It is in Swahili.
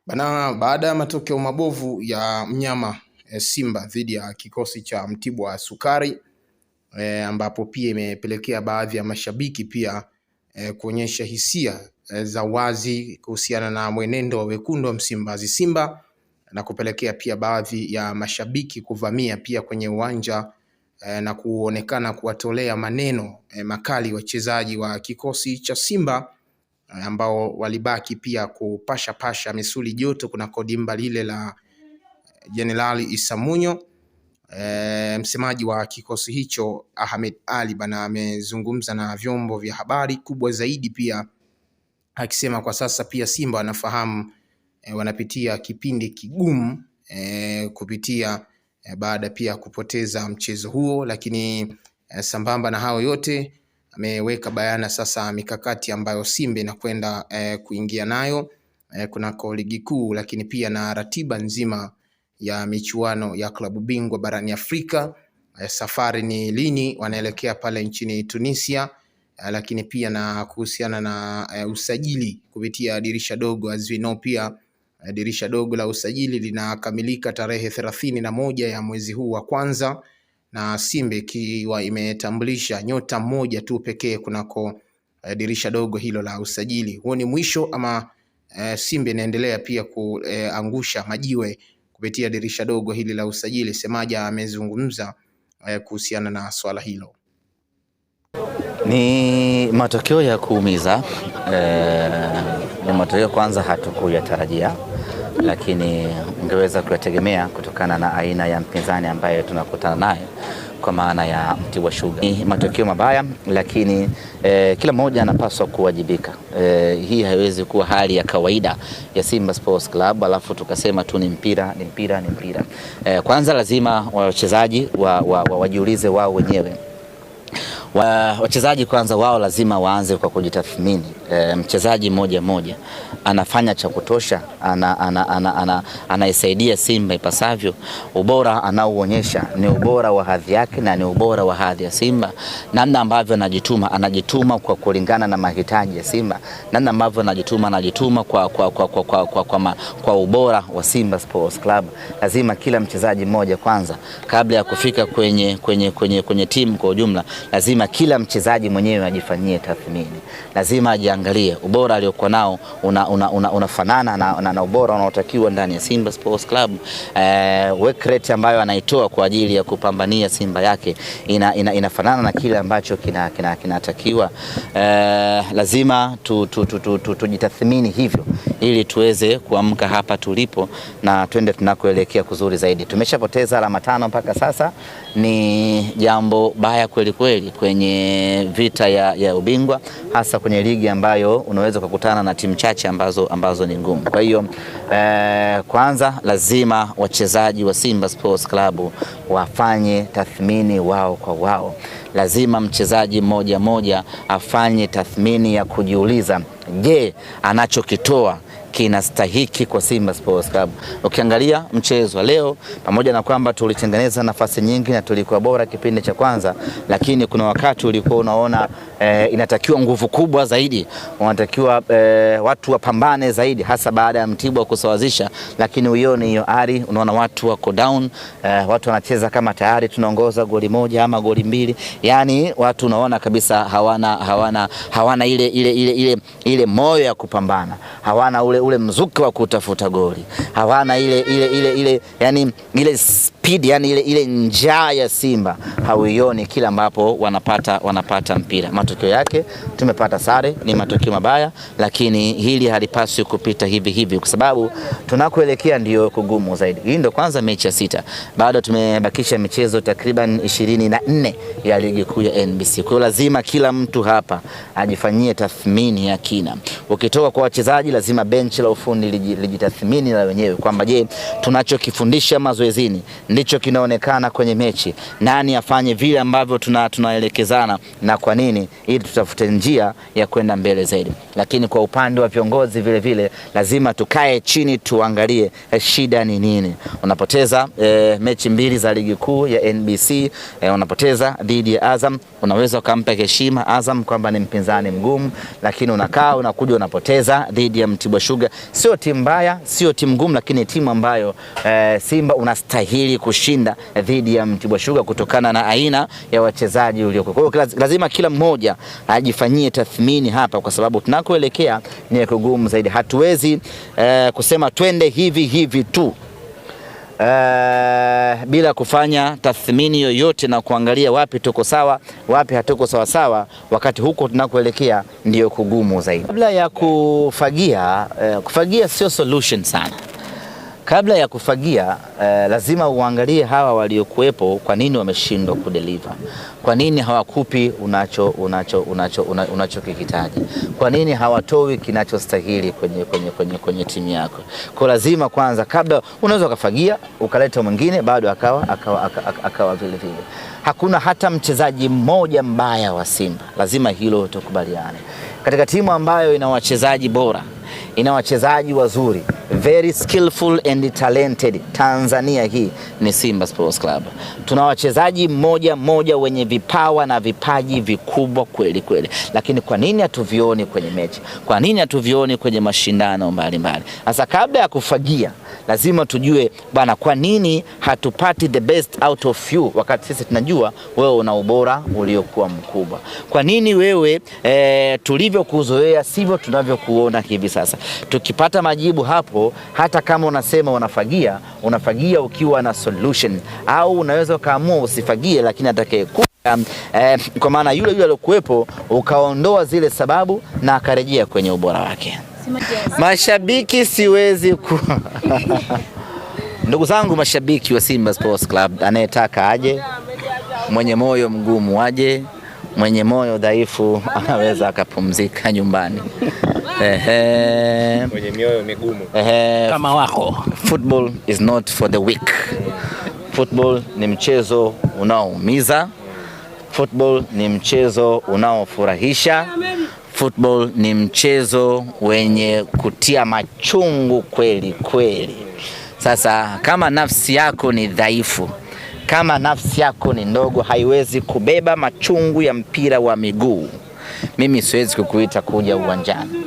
Baada ya matokeo mabovu ya mnyama Simba dhidi ya kikosi cha Mtibwa Sukari ambapo pia imepelekea baadhi ya mashabiki pia kuonyesha hisia za wazi kuhusiana na mwenendo wa wekundu wa Msimbazi Simba, na kupelekea pia baadhi ya mashabiki kuvamia pia kwenye uwanja na kuonekana kuwatolea maneno makali wachezaji wa kikosi cha Simba ambao walibaki pia kupasha misuli joto kuna kodimba lile la Jenerali Isamunyo. Msemaji wa kikosi hicho Ahmed Ali bana amezungumza na vyombo vya habari kubwa zaidi, pia akisema kwa sasa pia Simba wanafahamu wanapitia kipindi kigumu kupitia baada pia kupoteza mchezo huo, lakini sambamba na hao yote ameweka bayana sasa mikakati ambayo Simba inakwenda kuingia nayo kunako ligi kuu, lakini pia na ratiba nzima ya michuano ya klabu bingwa barani Afrika. Safari ni lini wanaelekea pale nchini Tunisia, lakini pia na kuhusiana na usajili kupitia dirisha dogo. As we know pia dirisha dogo la usajili linakamilika tarehe 31 ya mwezi huu wa kwanza, na Simba ikiwa imetambulisha nyota mmoja tu pekee kunako dirisha dogo hilo la usajili. Huo ni mwisho ama Simba inaendelea pia kuangusha majiwe kupitia dirisha dogo hili la usajili? Semaja amezungumza kuhusiana na swala hilo. Ni matokeo ya kuumiza, ni matokeo kwanza hatukuyatarajia, lakini ungeweza kuyategemea kutokana na aina ya mpinzani ambaye tunakutana naye kwa maana ya Mtibwa Sugar. Ni matokeo mabaya, lakini kila mmoja anapaswa kuwajibika. Hii haiwezi kuwa hali ya kawaida ya Simba Sports Club alafu tukasema tu ni mpira. Kwanza lazima wachezaji wajiulize wao wenyewe. Wachezaji kwanza wao lazima waanze kwa kujitathmini. Mchezaji mmoja anafanya cha kutosha, anaisaidia Simba ipasavyo. Ubora anaoonyesha ni ubora wa hadhi yake na ni ubora wa hadhi ya Simba. Namna ambavyo anajituma kwa kulingana na mahitaji ya Simba. Namna ambavyo anajituma kwa ubora wa Simba Sports Club. Lazima kila mchezaji mmoja kwanza, kabla ya kufika kwenye timu kwa ujumla, lazima kila mchezaji mwenyewe ajifanyie tathmini. Lazima ajiangalie ubora aliokuwa nao unafanana na ubora unaotakiwa ndani ya Simba Sports Club. Work rate ambayo anaitoa kwa ajili ya kupambania Simba yake inafanana na kile ambacho kinatakiwa. Lazima tujitathmini hivyo ili tuweze kuamka hapa tulipo na twende tunakoelekea kuzuri zaidi. Tumeshapoteza alama 5 mpaka sasa, ni jambo baya kweli kwenye vita ya ubingwa, hasa kwenye ligi ambayo unaweza kukutana na timu chache ambazo ni ngumu. Kwa hiyo kwanza lazima wachezaji wa Simba Sports Club wafanye tathmini wao kwa wao. Lazima mchezaji mmoja afanye tathmini ya kujiuliza, je, anachokitoa kinastahiki kwa Simba Sports Club? Ukiangalia mchezo leo, pamoja na kwamba tulitengeneza nafasi nyingi na tulikuwa bora kipindi cha kwanza, lakini kuna wakati ulikuwa unaona inatakiwa nguvu kubwa zaidi, unatakiwa watu wapambane zaidi, hasa baada ya Mtibwa kusawazisha. Lakini uione hiyo ari, unaona watu wako down, watu wanacheza kama tayari tunaongoza goli 1 ama goli 2. Yani watu unaona kabisa hawana ile moyo ya kupambana, hawana ule mzuka wa kutafuta goli, hawana yani ile speed, yani ile njaa ya Simba hauioni kila ambapo wanapata mpira. Matokeo yake tumepata sare, ni matokeo mabaya, lakini hili halipaswi kupita hivi kwa sababu tunakoelekea ndio kugumu zaidi. Hii ndio kwanza mechi ya 6. Bado tumebakisha michezo takriban 24 ya ligi kuu ya NBC. Kwa hiyo lazima kila mtu hapa ajifanyie tathmini ya kina. Ukitoka kwa wachezaji, lazima benchi la ufundi lijitathmini la wenyewe kwamba je, tunachokifundisha mazoezini ndicho kinaonekana kwenye mechi. Nani afanye vile ambavyo tunaelekezana na kwa nini, ili tutafute njia ya kwenda mbele zaidi. Lakini kwa upande wa viongozi vile vile lazima tukae chini tuangalie shida ni nini. Unapoteza mechi 2 za ligi kuu ya NBC, unapoteza dhidi ya Azam, unaweza ukampa heshima Azam kwamba ni mpinzani mgumu, lakini unakuja unapoteza dhidi ya Mtibwa Sugar. Sio timu mbaya, sio timu ngumu, lakini timu ambayo Simba unastahili kushinda dhidi ya Mtibwa Sugar kutokana na aina ya wachezaji ulioko. Kwa hiyo lazima kila mmoja ajifanyie tathmini hapa, kwa sababu tunakoelekea ni kugumu zaidi. Hatuwezi kusema twende hivi tu bila kufanya tathmini yoyote na kuangalia wapi tuko sawa, wapi hatuko sawa, wakati huko tunakoelekea ndio kugumu zaidi. Kabla ya kufagia sio solution sana. Kabla ya kufagia lazima uangalie hawa waliokuwepo, kwa nini wameshindwa kudeliver, kwa nini hawakupi unachokihitaji, kwa nini hawatoi kinachostahili kwenye timu yako. Kwa lazima kwanza, kabla unaweza kufagia ukaleta mwingine bado akawa vile vile. Hakuna hata mchezaji mmoja mbaya wa Simba, lazima hilo tukubaliane. Katika timu ambayo ina wachezaji bora, ina wachezaji wazuri, very skillful and talented, Tanzania hii ni Simba Sports Club. Tuna wachezaji mmoja wenye vipawa na vipaji vikubwa kweli. Lakini kwa nini hatuvioni kwenye mechi? Kwa nini hatuvioni kwenye mashindano mbalimbali? Sasa kabla ya kufagia lazima tujue bana, kwa nini hatupati the best out of you, wakati sisi tunajua wewe una ubora uliokuwa mkubwa. Kwa nini wewe tulivyokuzoea sivyo tunavyokuona hivi sasa? Tukipata majibu hapo, hata kama unasema unafagia ukiwa na solution, au unaweza kaamua usifagie, lakini atakayekuja kwa maana yule aliyokuepo ukaondoa zile sababu na akarejea kwenye ubora wake. Mashabiki siwezi ndugu zangu mashabiki wa Simba Sports Club, anayetaka aje, mwenye moyo mgumu aje, mwenye moyo dhaifu anaweza akapumzika nyumbani. Mwenye mioyo migumu kama wako. Football is not for the weak. Football ni mchezo unaoumiza. Football ni mchezo unaofurahisha. Football ni mchezo wenye kutia machungu kweli. Sasa kama nafsi yako ni dhaifu, kama nafsi yako ni ndogo, haiwezi kubeba machungu ya mpira wa miguu, mimi siwezi kukuita kuja uwanjani.